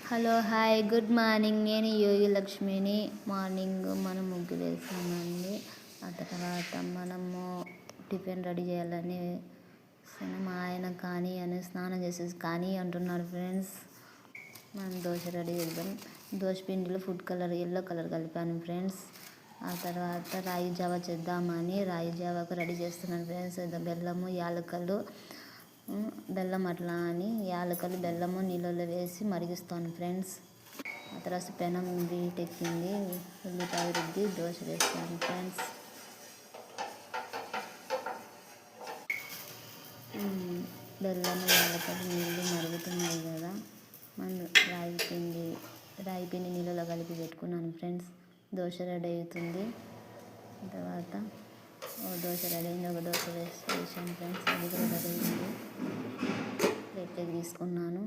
Hello hi good morning. నేను యోగి లక్ష్మిని. Morning మనం ముగ్గులు వేసామండి. ఆ తర్వాత మనము టిఫిన్ రెడీ చేయాలని మా ఆయన కానీ అని స్నానం చేసేసి కానీ అంటున్నారు ఫ్రెండ్స్. మనం దోశ రెడీ చేద్దాం. దోశ పిండిలో ఫుడ్ కలర్ ఎల్లో కలర్ కలిపాను ఫ్రెండ్స్. ఆ తర్వాత రాగి జావా చేద్దామని రాగి జావాకు రెడీ చేస్తున్నాను ఫ్రెండ్స్. బెల్లము యాలకులు బెల్లం అట్లా అని యాలకులు బెల్లము నీళ్ళలో వేసి మరిగిస్తాను ఫ్రెండ్స్. ఆ తర్వాత పెనం వీటెక్కింది, ఉల్లిపాయ రుద్ది దోశ వేస్తాను ఫ్రెండ్స్. బెల్లము యాలకులు నీళ్ళు మరుగుతున్నాయి కదా, మనం రాగి పిండి నీళ్ళలో కలిపి పెట్టుకున్నాను ఫ్రెండ్స్. దోశ రెడీ అవుతుంది. తర్వాత దోశ రెడీ అయింది. ఒక దోశ వేసాను ఫ్రెండ్స్. అది కూడా రెడీ అయింది. ప్లేట్లోకి తీసుకున్నాను.